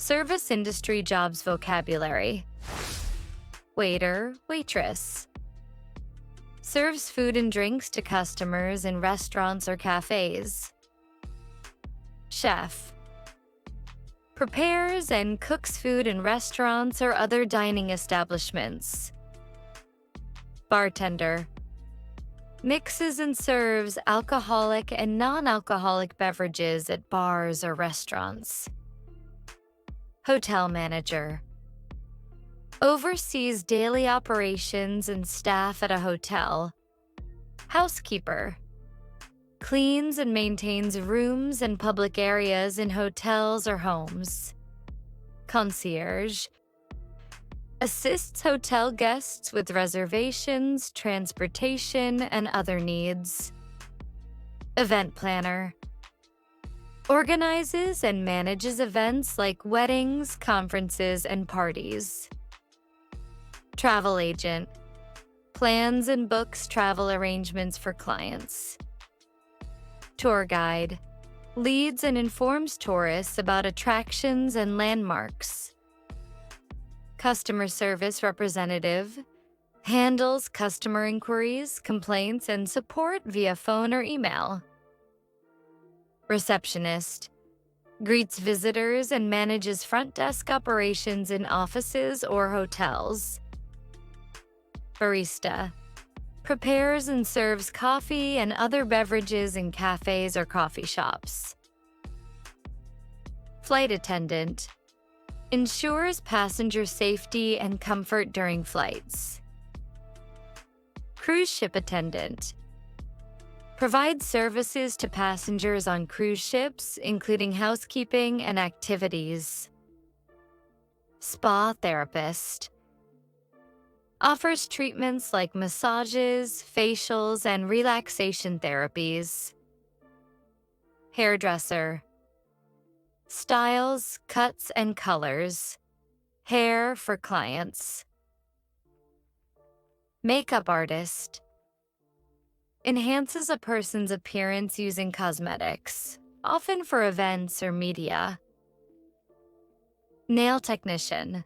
Service industry jobs vocabulary. Waiter, waitress. Serves food and drinks to customers in restaurants or cafes. Chef. Prepares and cooks food in restaurants or other dining establishments. Bartender. Mixes and serves alcoholic and non-alcoholic beverages at bars or restaurants. Hotel manager. Oversees daily operations and staff at a hotel. Housekeeper. Cleans and maintains rooms and public areas in hotels or homes. Concierge. Assists hotel guests with reservations, transportation, and other needs. Event planner. Organizes and manages events like weddings, conferences, and parties. Travel agent. Plans and books travel arrangements for clients. Tour guide. Leads and informs tourists about attractions and landmarks. Customer service representative. Handles customer inquiries, complaints, and support via phone or email. Receptionist. Greets visitors and manages front desk operations in offices or hotels. Barista. Prepares and serves coffee and other beverages in cafes or coffee shops. Flight attendant. Ensures passenger safety and comfort during flights. Cruise ship attendant. Provides services to passengers on cruise ships, including housekeeping and activities. Spa therapist. Offers treatments like massages, facials, and relaxation therapies. Hairdresser. Styles, cuts, and colors. Hair for clients. Makeup artist. Enhances a person's appearance using cosmetics, often for events or media. Nail technician.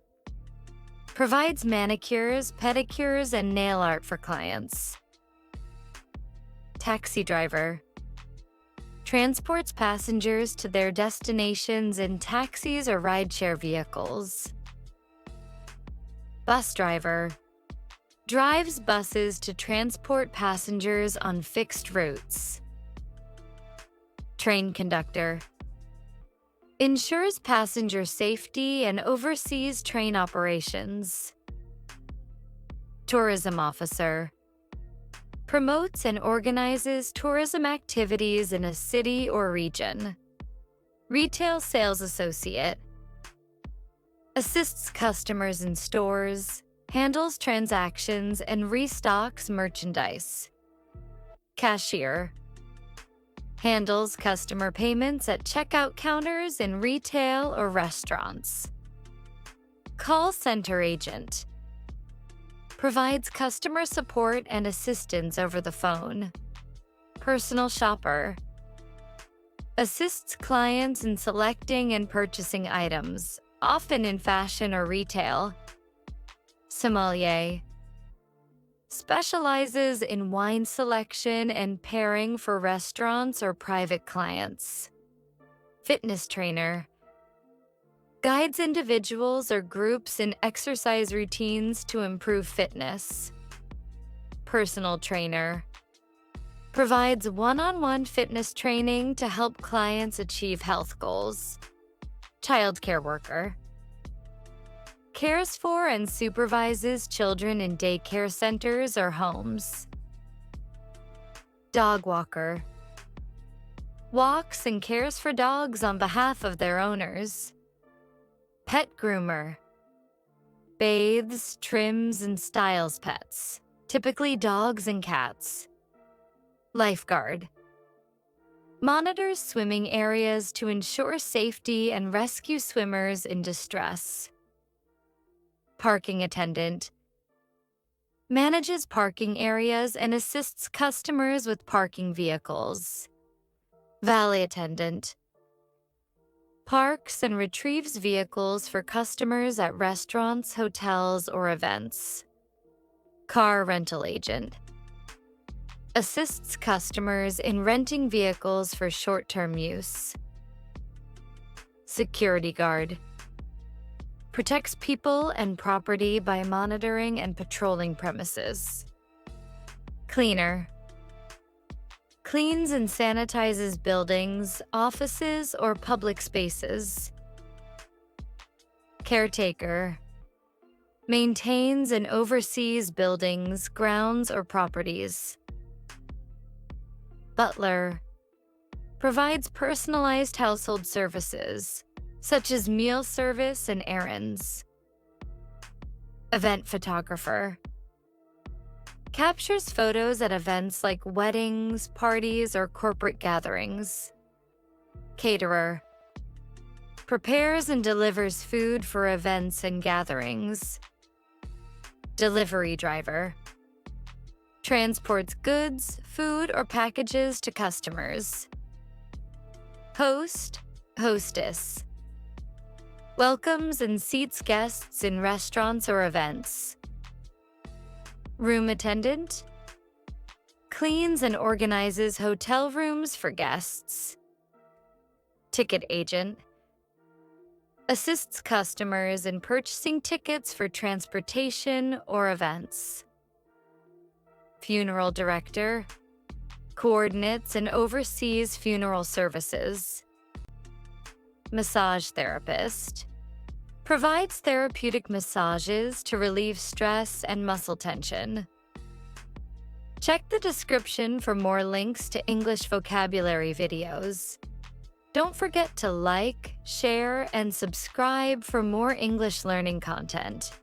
Provides manicures, pedicures, and nail art for clients. Taxi driver. Transports passengers to their destinations in taxis or rideshare vehicles. Bus driver. Drives buses to transport passengers on fixed routes. Train conductor. Ensures passenger safety and oversees train operations. Tourism officer. Promotes and organizes tourism activities in a city or region. Retail sales associate. Assists customers in stores, handles transactions, and restocks merchandise. Cashier. Handles customer payments at checkout counters in retail or restaurants. Call center agent. Provides customer support and assistance over the phone. Personal shopper. Assists clients in selecting and purchasing items, often in fashion or retail. Sommelier. Specializes in wine selection and pairing for restaurants or private clients. Fitness trainer. Guides individuals or groups in exercise routines to improve fitness. Personal trainer. Provides one-on-one fitness training to help clients achieve health goals. Childcare worker. Cares for and supervises children in daycare centers or homes. Dog walker. Walks and cares for dogs on behalf of their owners. Pet groomer. Bathes, trims, and styles pets, typically dogs and cats. Lifeguard. Monitors swimming areas to ensure safety and rescue swimmers in distress. Parking attendant. Manages parking areas and assists customers with parking vehicles. Valet attendant. Parks and retrieves vehicles for customers at restaurants, hotels, or events. Car rental agent. Assists customers in renting vehicles for short-term use. Security guard. Protects people and property by monitoring and patrolling premises. Cleaner. Cleans and sanitizes buildings, offices, or public spaces. Caretaker. Maintains and oversees buildings, grounds, or properties. Butler. Provides personalized household services, such as meal service and errands. Event photographer. Captures photos at events like weddings, parties, or corporate gatherings. Caterer. Prepares and delivers food for events and gatherings. Delivery driver. Transports goods, food, or packages to customers. Host, hostess. Welcomes and seats guests in restaurants or events. Room attendant. Cleans and organizes hotel rooms for guests. Ticket agent. Assists customers in purchasing tickets for transportation or events. Funeral director. Coordinates and oversees funeral services. Massage therapist. Provides therapeutic massages to relieve stress and muscle tension. Check the description for more links to English vocabulary videos. Don't forget to like, share, and subscribe for more English learning content.